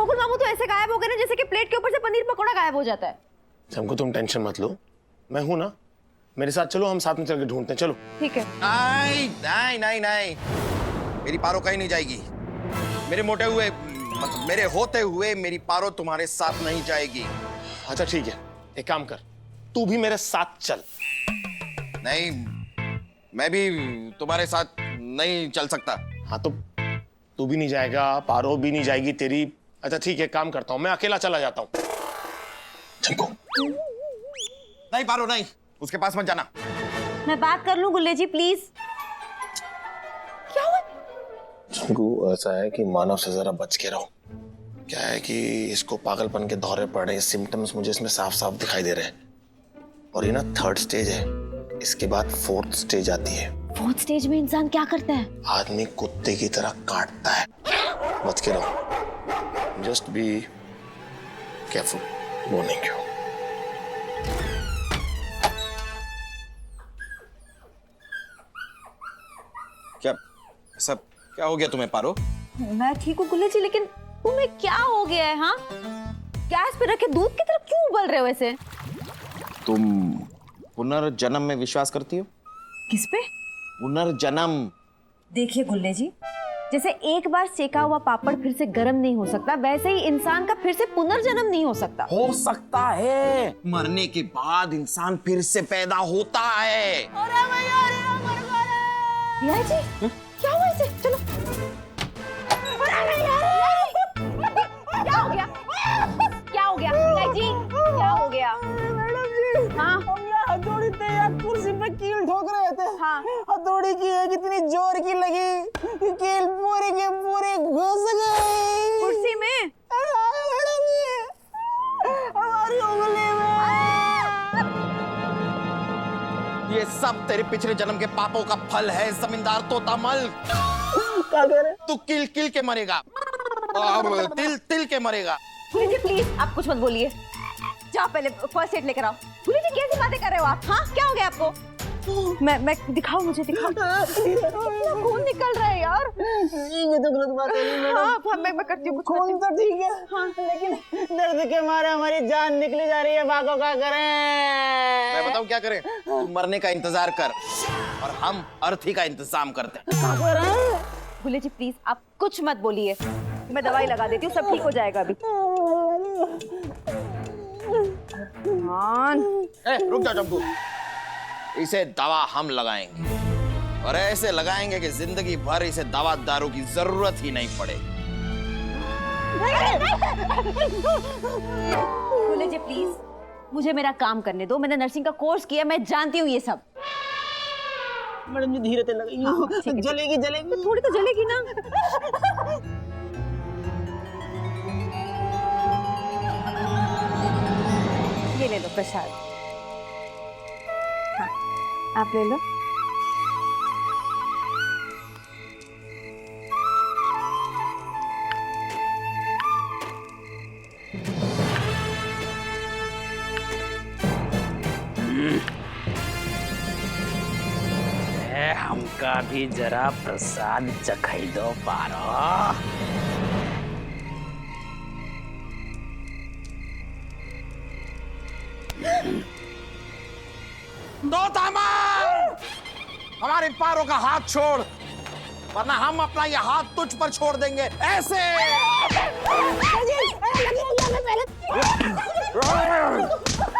गोकुल मामू तो ऐसे गायब हो गए ना जैसे कि प्लेट के ऊपर से पनीर पकौड़ा गायब हो जाता है। हमको तुम टेंशन मत लो, मैं हूं ना, मेरे साथ चलो, हम साथ में चल के ढूंढते हैं, चलो। ठीक है। नहीं नहीं नहीं नहीं, मेरी पारो कहीं नहीं जाएगी। मेरे मोटे हुए मतलब मेरे होते हुए मेरी पारो तुम्हारे साथ नहीं जाएगी। अच्छा ठीक है, एक काम कर, तू भी मेरे साथ चल। नहीं, मैं भी तुम्हारे साथ नहीं चल सकता। हाँ तो तू भी नहीं जाएगा, पारो भी नहीं जाएगी तेरी। अच्छा ठीक है, काम करता हूँ, मैं अकेला चला जाता हूँ। चंकू। नहीं पारो नहीं, उसके पास मत जाना। मैं बात कर लूं गुल्ले जी प्लीज। क्या हुआ? चंकू ऐसा है कि मानव से जरा बच के रहो। क्या है कि इसको पागलपन के दौरे पड़ रहे हैं, सिम्टम्स मुझे इसमें साफ साफ दिखाई दे रहे हैं। और ये ना 3rd स्टेज है, इसके बाद 4th स्टेज आती है। 4th स्टेज में इंसान क्या करता है? आदमी कुत्ते की तरह काटता है। बच के रहो, just be careful, warning you. क्या सब क्या हो गया तुम्हें पारो? मैं ठीक हूँ गुल्ले जी, लेकिन तुम्हें क्या हो गया है? हाँ, गैस पे रखे दूध की तरफ क्यों उबल रहे हो ऐसे? तुम पुनर्जन्म में विश्वास करती हो? किस पे? पुनर्जन्म। देखिए गुल्ले जी, जैसे एक बार सेका हुआ पापड़ फिर से गर्म नहीं हो सकता, वैसे ही इंसान का फिर से पुनर्जन्म नहीं हो सकता। हो सकता है, मरने के बाद इंसान फिर से पैदा होता है। रिया जी, क्या हुआ इसे? चलो। क्या हो गया? क्या हो गया? रिया जी, क्या हो गया? मैडम जी, हाँ? हम यहाँ हथौड़ी तैयार कुर्सी पे कील ठोक रहे थे। हाँ। हथौड़ी की एक इतनी जोर की लगी कि कील पूरे के पूरे घुस गई कुर्सी में? मैडम जी, हमारी उंगली में। ये सब तेरे पिछले जन्म के पापों का फल है, जमींदार तोतामल। क्या कह रहे? तू किल किल के मरेगा, तिल तिल के मरेगा। गुल्ले जी प्लीज आप कुछ मत बोलिए, जाओ पहले फर्स्ट एड लेकर आओ। गुल्ले जी कैसी बातें कर रहे हो आप? हाँ, क्या हो गया आपको? मैं दिखाओ, मुझे दिखाओ। खून निकल रहा है यार। ये तो गलत बात है मैडम। हाँ, मैं करती हूँ। खून तो ठीक है, हाँ, लेकिन दर्द के मारे हमारी जान निकली जा रही है। भागो, क्या करें? मैं बताऊं क्या करें? तू मरने का इंतजार कर और हम अर्थी का इंतजाम करते हैं। क्या करें? गुल्ले जी प्लीज आप कुछ मत बोलिए, मैं दवाई लगा देती हूँ, सब ठीक हो जाएगा अभी। रुक जा चंपू, इसे दवा हम लगाएंगे और ऐसे लगाएंगे कि जिंदगी भर इसे दवा दारू की जरूरत ही नहीं पड़े। गुल्ले जी प्लीज मुझे मेरा काम करने दो, मैंने नर्सिंग का कोर्स किया, मैं जानती हूँ ये सब। मैडम जी धीरे से लगाइए। हाँ, ठीक है। जलेगी जलेगी। थोड़ी तो जलेगी ना। ये ले लो प्रसाद। हाँ, आप ले लो। हमका भी जरा प्रसाद चखाई दो पारो। हमारे पारों का हाथ छोड़, वरना हम अपना ये हाथ तुझ पर छोड़ देंगे। ऐसे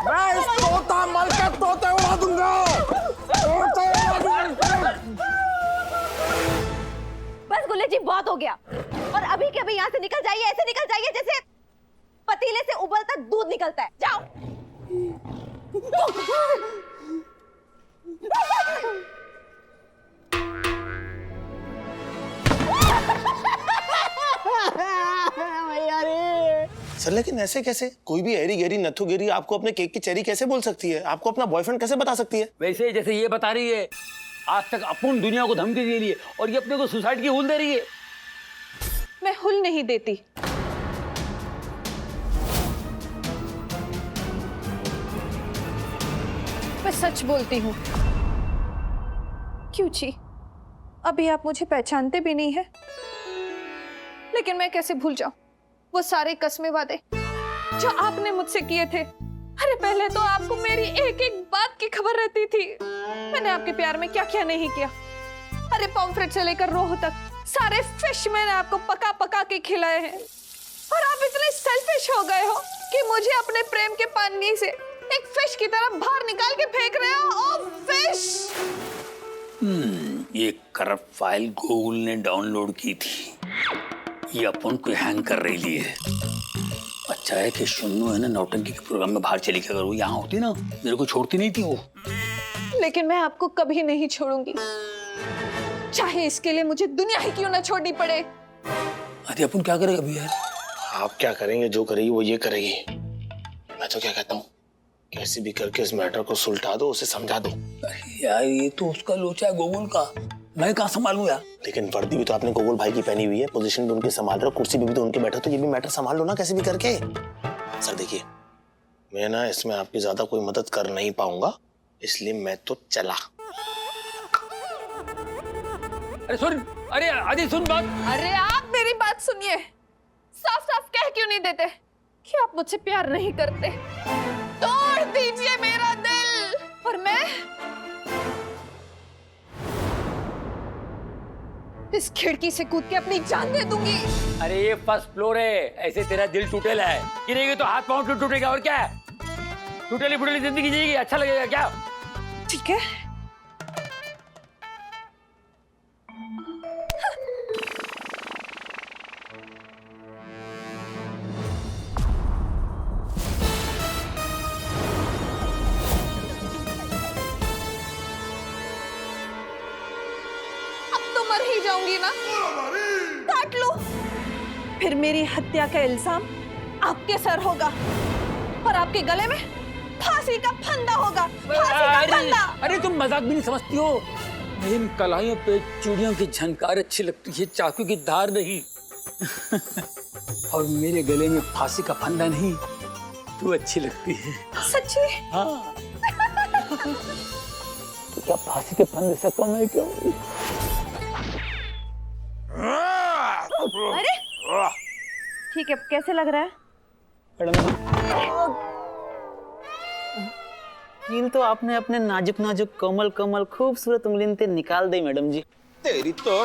मैं इस तोतामल के तोते उड़ा दूंगा। बस गुल्ले जी बहुत हो गया, और अभी के अभी यहाँ से निकल जाइए, ऐसे निकल जाइए जैसे पतीले से उबलता दूध निकलता है। जाओ। सर लेकिन ऐसे कैसे? कोई भी एरी गेरी नथु गेरी आपको अपने केक की चेरी कैसे बोल सकती है? आपको अपना बॉयफ्रेंड कैसे बता सकती है? वैसे जैसे ये बता रही है आज तक अपूर्ण दुनिया को धमकी दे रही है और ये अपने को सुसाइड की हुल दे रही है। मैं हुल नहीं देती। मैं सच बोलती हूँ। क्यों जी, अभी आप मुझे पहचानते भी नहीं है, लेकिन मैं कैसे भूल जाऊं? वो सारे कस्मे वादे जो आपने मुझसे किए थे। अरे पहले तो आपको मेरी एक एक बात की खबर रहती थी। मैंने आपके प्यार में क्या क्या नहीं किया। अरे पॉम्फ्रेट से लेकर रोह तक सारे फिश मैंने आपको पका पका के खिलाए हैं। और आप इतने सेल्फिश हो गए हो कि मुझे अपने प्रेम के पानी से एक फिश की तरह बाहर निकाल के फेंक रहे हो। ओ फिश! ये करप्ट फाइल गूगल ने डाउनलोड की थी, ये अपन को हैंग कर रही है। अच्छा है कि सुन्नू है ना नौटंकी के प्रोग्राम में बाहर चली गई। अगर वो यहाँ होती ना मेरे को छोड़ती नहीं थी वो। लेकिन मैं आपको कभी नहीं छोड़ूंगी, चाहे इसके लिए मुझे दुनिया ही क्यों ना छोड़नी पड़े। अरे अपन क्या करेंगे अभी यार? आप क्या करेंगे? जो करेगी वो ये करेगी। मैं तो क्या कहता हूँ, कैसे भी करके इस मैटर को सुलझा दो, उसे समझा दो। अरे यार ये तो उसका लोचा है गोगुल का, मैं कहाँ संभालूं यार? लेकिन वर्दी भी तो आपने गोगुल भाई की पहनी हुई है, पोजीशन भी उनकी संभाल रहे हो, कुर्सी पे भी तो उनके बैठे, तो ये भी मैटर संभाल लो ना कैसे भी करके। सर देखिए, मैं ना इसमें आपकी ज्यादा कोई मदद कर नहीं पाऊंगा, इसलिए मैं तो चला। अरे सुन, अरे आदि सुन बात। अरे आप मेरी बात सुनिए। साफ साफ कह क्यों नहीं देते कि आप मुझसे प्यार नहीं करते? तोड़ दीजिए मेरा दिल और मैं इस खिड़की से कूद के अपनी जान दे दूंगी। अरे ये फर्स्ट फ्लोर है, ऐसे तेरा दिल टूटेला है, गिरेगी तो हाथ पांव टूटेगा और क्या है? टूटेली फुटेली जिंदगी जिएगी, अच्छा लगेगा क्या? ठीक है, मर ही जाऊंगी ना, काट लो, फिर मेरी हत्या का इल्जाम आपके सर होगा और आपके गले में फांसी का फंदा होगा। फांसी का फंदा। अरे तुम मजाक भी नहीं समझती हो। इन कलाइयों पे चूड़ियों की झनकार अच्छी लगती है, चाकू की धार नहीं। और मेरे गले में फांसी का फंदा नहीं, तू अच्छी लगती है। सच्ची? हाँ। तो क्या फांसी के फंदे से कम है क्यों? अरे ठीक है, कैसे लग रहा है? कील तो आपने अपने नाजुक नाजुक कोमल कोमल खूबसूरत उंगली से निकाल दी मैडम जी। तेरी तो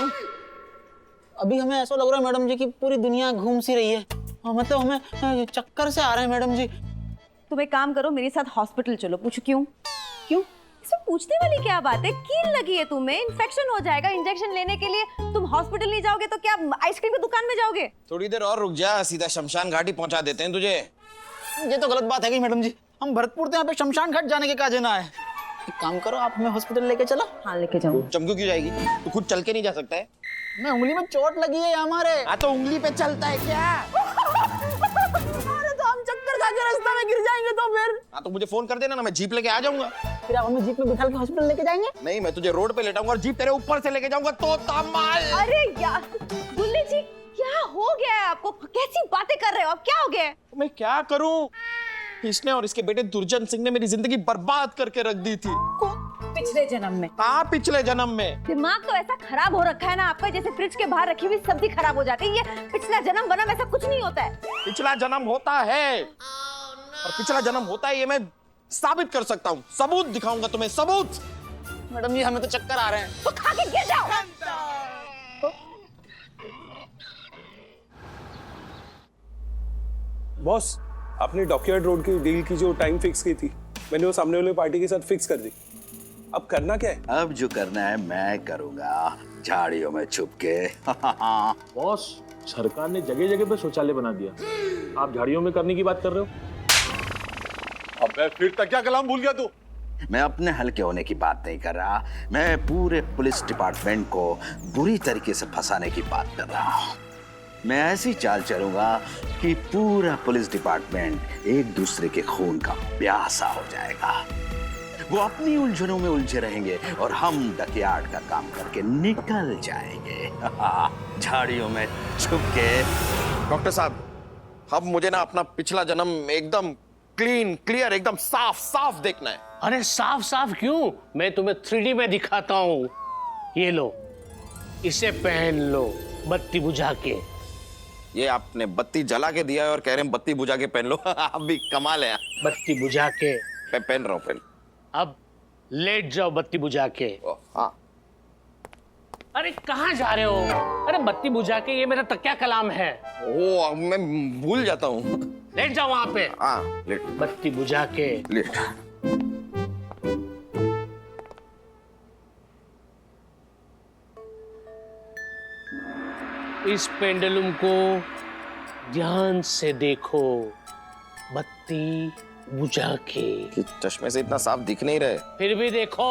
अभी हमें ऐसा लग रहा है मैडम जी कि पूरी दुनिया घूम सी रही है, मतलब हमें चक्कर से आ रहे हैं मैडम जी। तुम एक काम करो, मेरे साथ हॉस्पिटल चलो। पूछो क्यों? क्यों? इसमें पूछने वाली क्या बात है? कील लगी है तुम्हें, इन्फेक्शन हो जाएगा। इंजेक्शन लेने के लिए तुम हॉस्पिटल नहीं जाओगे तो क्या आइसक्रीम की दुकान में जाओगे? थोड़ी देर और रुक जा, सीधा शमशान घाट ही पहुंचा देते हैं तुझे। ये तो गलत बात है कि मैडम जी, हम भरतपुर से यहाँ पे शमशान घाट जाने के क्या जना है। एक काम करो, आप हमें हॉस्पिटल लेके चलो। हाँ लेके जाऊँ। चमकू क्यों जाएगी? तू खुद चल के नहीं जा सकता है? मैं उंगली में चोट लगी है हमारे। हाँ तो उंगली पे चलता है क्या? अरे तो हम चक्कर खा के रास्ते में गिर जाएंगे तो फिर? हाँ तो मुझे फोन कर देना ना, मैं जीप लेके आ जाऊंगा। फिर आप हमें जीप में बिठा के हॉस्पिटल लेके जाएंगे? नहीं, मैं तुझे रोड पे लेटाऊंगा और जीप तेरे ऊपर से लेके जाऊंगा तो तमाल। अरे यार दुल्ले जी, क्या हो गया है आपको? कैसी बातें कर रहे हो आप? क्या हो गया है? मैं क्या करूं? इसने और इसके बेटे दुर्जन सिंह ने मेरी जिंदगी बर्बाद करके रख दी थी। पिछले जन्म में? हाँ पिछले जन्म में। दिमाग तो ऐसा खराब हो रखा है ना आपका, जैसे फ्रिज के बाहर रखी हुई सब्जी खराब हो जाती है। ये पिछला जन्म बनम ऐसा कुछ नहीं होता है। पिछला जन्म होता है और पिछला जन्म होता है, ये मैं साबित कर सकता हूँ। सबूत दिखाऊंगा तुम्हें, सबूत। मैडम जी हमें तो चक्कर आ रहे हैं। तो खा के गिर जाओ। बॉस, आपने डॉकयार्ड रोड की डील की जो टाइम फिक्स की थी, मैंने वो सामने वाले पार्टी के साथ फिक्स कर दी। अब करना क्या है? अब जो करना है मैं करूंगा, झाड़ियों में छुप के। बॉस, सरकार ने जगह जगह पे शौचालय बना दिया, आप झाड़ियों में करने की बात कर रहे हो? अबे फिर तक क्या कलाम भूल गया तू? मैं अपने हल्के होने की बात नहीं कर रहा, मैं पूरे पुलिस डिपार्टमेंट को बुरी तरीके से फंसाने की बात कर रहा हूँ। मैं ऐसी चाल चलूंगा कि पूरा पुलिस डिपार्टमेंट एक दूसरे के खून का प्यासा हो जाएगा। वो अपनी उलझनों में उलझे रहेंगे और हम डकैत का काम करके निकल जाएंगे। झाड़ियों में छुप के। डॉक्टर साहब, अब मुझे ना अपना पिछला जन्म एकदम क्लीन क्लियर, एकदम साफ साफ देखना है। अरे साफ साफ क्यों? मैं तुम्हें 3D में दिखाता हूँ। ये लो, इसे पहन लो बत्ती बुझा के। ये आपने बत्ती जला के दिया है और कह रहे हैं बत्ती बुझा के पहन लो। आप भी कमाल है। बत्ती बुझा के पहन रहा हूँ पहन। अब लेट जाओ बत्ती बुझा के। हाँ। अरे कहाँ जा रहे हो? अरे बत्ती बुझा के, ये मेरा तकिया कलाम है। ओ मैं भूल जाता हूँ। लेट जाओ वहां पे। हाँ लेट। बत्ती बुझा के लेट। इस पेंडुलम को ध्यान से देखो, बत्ती बुझा के। कि चश्मे से इतना साफ दिख नहीं रहे। फिर भी देखो,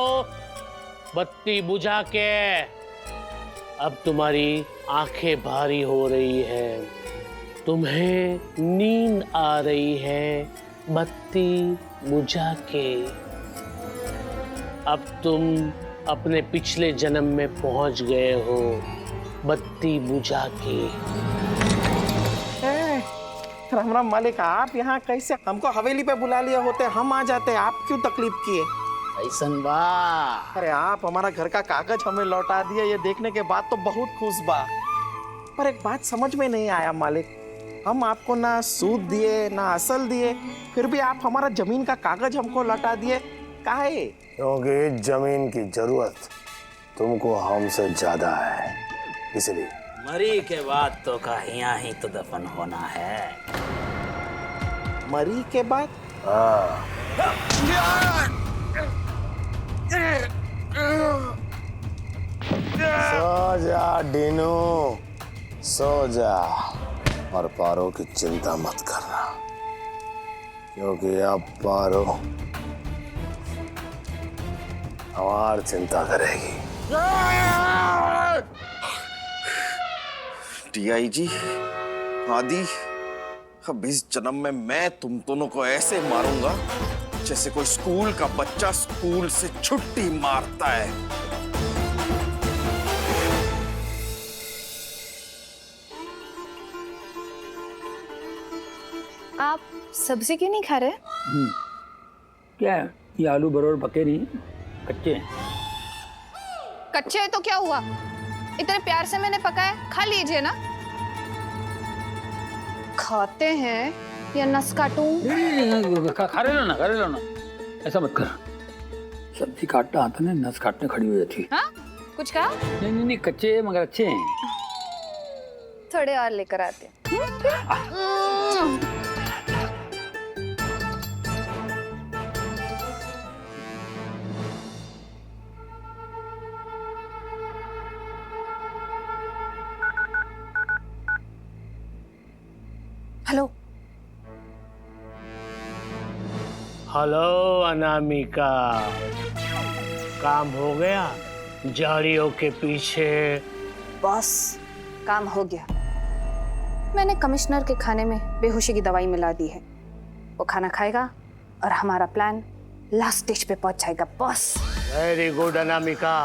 बत्ती बुझा के। अब तुम्हारी आंखें भारी हो रही है, तुम्हें नींद आ रही है, बत्ती बुझा के। अब तुम अपने पिछले जन्म में पहुंच गए हो, बत्ती बुझा के। राम राम मालिक, आप यहाँ कैसे? हमको हवेली पे बुला लिया होते, हम आ जाते, आप क्यों तकलीफ किए? ऐसन बा। अरे आप हमारा घर का कागज हमें लौटा दिए, ये देखने के बाद तो बहुत खुश बा। पर एक बात समझ में नहीं आया मालिक, हम आपको ना सूद दिए ना असल दिए, फिर भी आप हमारा जमीन का कागज हमको लौटा दिए, काहे? क्योंकि जमीन की जरूरत तुमको हमसे ज्यादा है, इसलिए। मरी के बाद तो कहिया ही तो दफन होना है। मरी के बाद? हाँ। सो जा डीनू, सो जा, और पारो की चिंता मत करना, क्योंकि अब पारो हमारी चिंता करेगी। DIG आदि, अब इस जन्म में मैं तुम दोनों को ऐसे मारूंगा जैसे कोई स्कूल का बच्चा स्कूल से छुट्टी मारता है। आप सब्जी क्यों नहीं खा रहे? क्या है? ये आलू बरोबर पके नहीं, कच्चे हैं। कच्चे है तो क्या हुआ? इतने प्यार से मैंने पकाया, खा लीजिए ना। खाते हैं या नस काटूं? खा रहे लो ना, ऐसा मत कर। सब्जी काटता आता ना, नस काटने खड़ी हो जाती। हाँ? कुछ कहा? नहीं, कच्चे मगर अच्छे हैं। थोड़े और लेकर आते हैं। हेलो। हेलो अनामिका, काम हो गया झाड़ियों के पीछे? बॉस, काम हो गया। मैंने कमिश्नर के खाने में बेहोशी की दवाई मिला दी है। वो खाना खाएगा और हमारा प्लान लास्ट स्टेज पे पहुंच जाएगा बॉस। वेरी गुड अनामिका,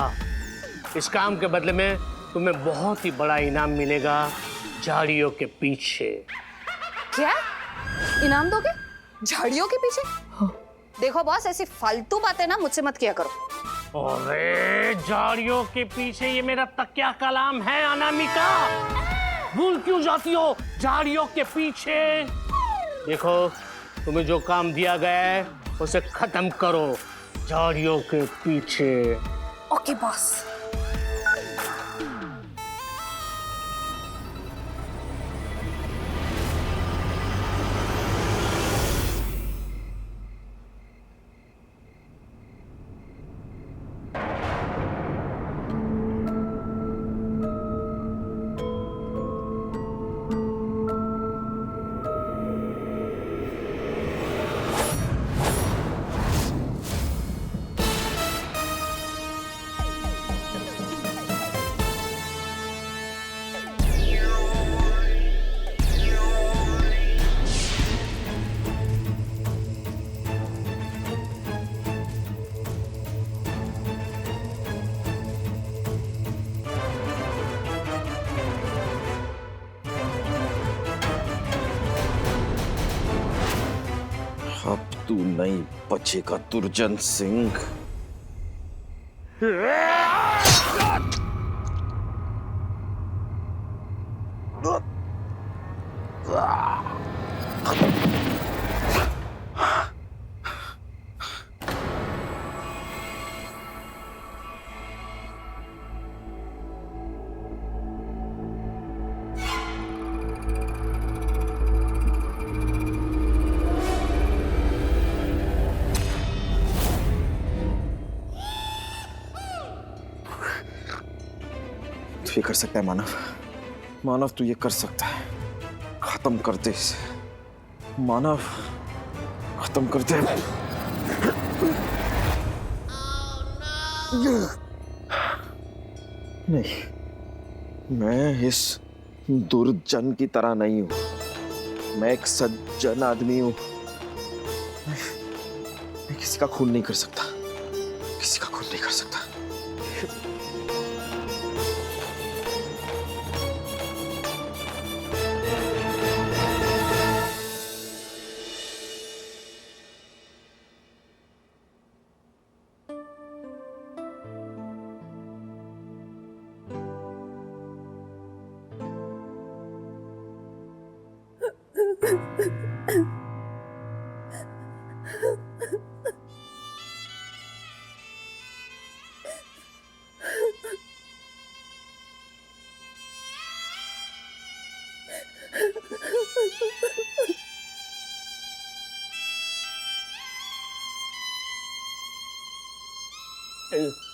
इस काम के बदले में तुम्हें बहुत ही बड़ा इनाम मिलेगा झाड़ियों के पीछे। क्या इनाम दोगे झाड़ियों के पीछे? हाँ। देखो बॉस, ऐसी फालतू बातें ना मुझसे मत किया करो। अरे झाड़ियों के पीछे ये मेरा तकिया कलाम है अनामिका, भूल क्यों जाती हो? झाड़ियों के पीछे। देखो, तुम्हें जो काम दिया गया है उसे खत्म करो, झाड़ियों के पीछे। Okay boss. अब तू नहीं बचेगा दुर्जन सिंह। तू ये कर सकता है मानव, मानव तू ये कर सकता है। खत्म कर दे इसे मानव, खत्म कर दे। नहीं, मैं इस दुर्जन की तरह नहीं हूं। मैं एक सज्जन आदमी हूं। मैं किसी का खून नहीं कर सकता, किसी का खून नहीं कर सकता।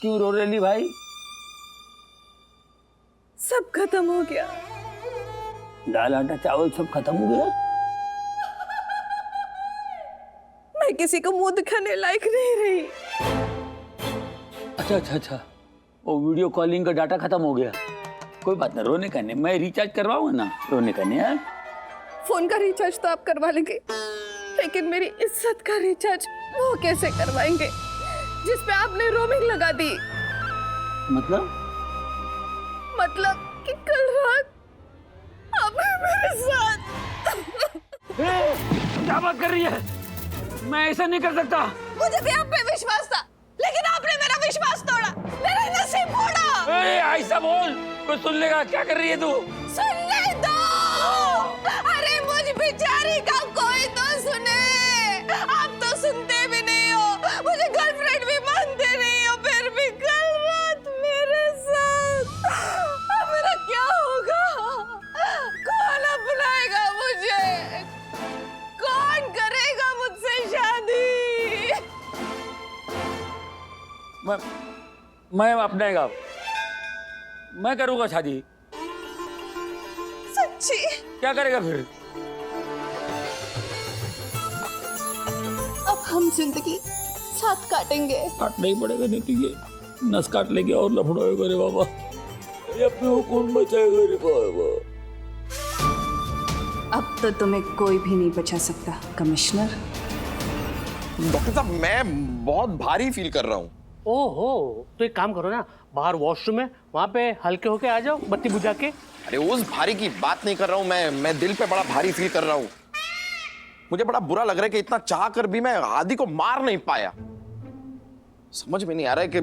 क्यों रो रही भाई? सब खत्म हो गया। दाल आटा चावल सब खत्म हो गया? मैं किसी को मुंह दिखाने लायक नहीं रही। अच्छा अच्छा अच्छा, वो वीडियो कॉलिंग का डाटा खत्म हो गया। कोई बात ना, रोने का नहीं, मैं रिचार्ज करवाऊंगा ना, रोने का नहीं है। फोन का रिचार्ज तो आप करवा लेंगे, लेकिन मेरी इज्जत का रिचार्ज वो कैसे करवाएंगे जिस पे आपने रोमिंग लगा दी? मतलब कि कल रात आपने मेरे साथ। क्या बात कर रही है? मैं ऐसा नहीं कर सकता। मुझे भी आप पे विश्वास था, लेकिन आपने मेरा विश्वास तोड़ा, मेरा नसीब फोड़ा। ऐसा बोल, कोई सुन लेगा। क्या कर रही है तू? सुनने दो। अरे मुझ बेचारी का कोई तो सुने। आप तो सुनते भी नहीं हो, मुझे गर्लफ्रेंड भी मानते नहीं हो, फिर भी कल रात मेरे साथ। अब मेरा क्या होगा? कौन अपनाएगा मुझे? कौन करेगा मुझसे शादी? मैं अपनाएगा, मैं करूंगा शादी। सच्ची? क्या करेगा फिर? अब हम जिंदगी साथ काटेंगे। काटना ही पड़ेगा, नहीं तो ये नस काट लेंगे और लफड़ा होगा रे बाबा। ये अपने को कौन बचाएगा रे बाबा? अब तो तुम्हें कोई भी नहीं बचा सकता कमिश्नर। डॉक्टर साहब, मैं बहुत भारी फील कर रहा हूँ। ओहो, तो एक काम करो ना, बाहर वॉशरूम है, वहाँ पे हल्के होके आ जाओ, बत्ती बुझा के। अरे उस भारी की बात नहीं कर रहा हूँ मैं दिल पे बड़ा भारी फील कर रहा हूँ। मुझे बड़ा बुरा लग रहा है कि इतना चाह कर भी मैं आदि को मार नहीं पाया। समझ में नहीं आ रहा है कि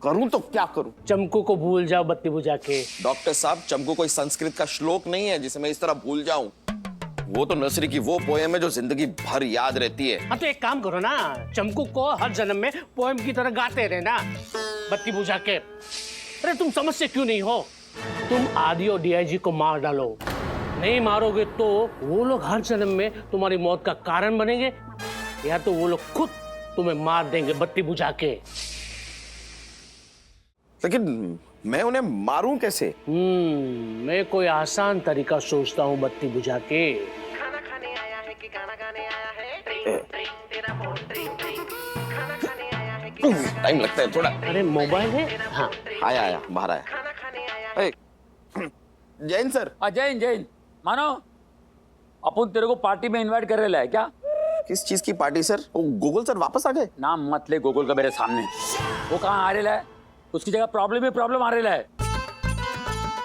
करूं तो क्या करूं। चमकू को भूल जाओ बत्ती बुझा के। डॉक्टर साहब, चमकू कोई संस्कृत का श्लोक नहीं है जिसे मैं इस तरह भूल जाऊं। वो तो नर्सरी की वो पोएम है जो जिंदगी भर याद रहती है। हाँ तो एक काम करो ना, चमकू को हर जन्म में पोएम की तरह गाते रहना बत्ती बुझा के। अरे तुम समझते क्यों नहीं हो? तुम आदि और डीआईजी को मार डालो, नहीं मारोगे तो वो लोग हर जन्म में तुम्हारी मौत का कारण बनेंगे, या तो वो लोग खुद तुम्हें मार देंगे बत्ती बुझा के। लेकिन मैं उन्हें मारूं कैसे? मैं कोई आसान तरीका सोचता हूँ बत्ती बुझा के। खाना खाने आया है कि गाना गाने आया है? तेरा फोन खाना खाने आया है कि टाइम लगता है थोड़ा। अरे मोबाइल है? हाँ आया बाहर आया। जैन सर। जैन मानो, अपन तेरे को पार्टी में इनवाइट कर रहे हैं क्या? किस चीज की पार्टी सर? वो गूगल सर वापस आ गए? नाम मत ले गूगल का मेरे सामने। वो कहाँ आ रहा है? उसकी जगह प्रॉब्लम आ रहा है,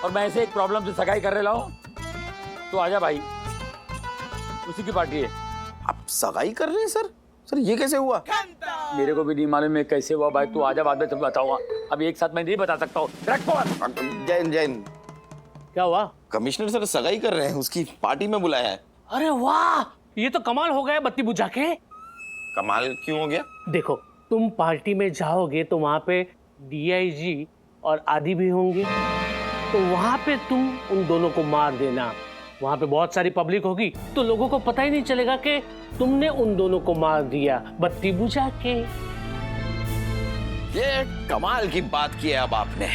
और मैं ऐसे एक प्रॉब्लम से सगाई कर रहा हूँ। तो आजा भाई, उसी की पार्टी है। आप सगाई कर रहे हैं सर? सर ये कैसे हुआ? मेरे को भी नहीं मालूम है कैसे हुआ भाई। तू आजा, बाद में तुम बताऊंगा, अभी एक साथ मैं नहीं बता सकता हूँ। जैन क्या हुआ? कमिश्नर सर सगाई कर रहे हैं, उसकी पार्टी में बुलाया है। अरे वाह, ये तो कमाल हो गया बत्ती बुझा के। कमाल क्यों हो गया? देखो, तुम पार्टी में जाओगे तो वहां पे डीआईजी और आदि भी होंगे, तो वहां पे तुम उन दोनों को मार देना। वहां पे बहुत सारी पब्लिक होगी तो लोगों को पता ही नहीं चलेगा कि तुमने उन दोनों को मार दिया बत्ती बुझा के। ये कमाल की बात की है अब आपने।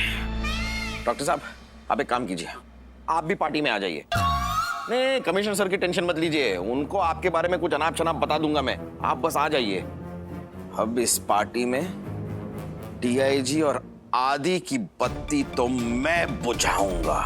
डॉक्टर साहब, आप एक काम कीजिए, आप भी पार्टी में आ जाइए। नहीं, कमिश्नर सर की टेंशन मत लीजिए, उनको आपके बारे में कुछ अनाप शनाप बता दूंगा मैं, आप बस आ जाइए। अब इस पार्टी में डीआईजी और आदि की बत्ती तो मैं बुझाऊंगा।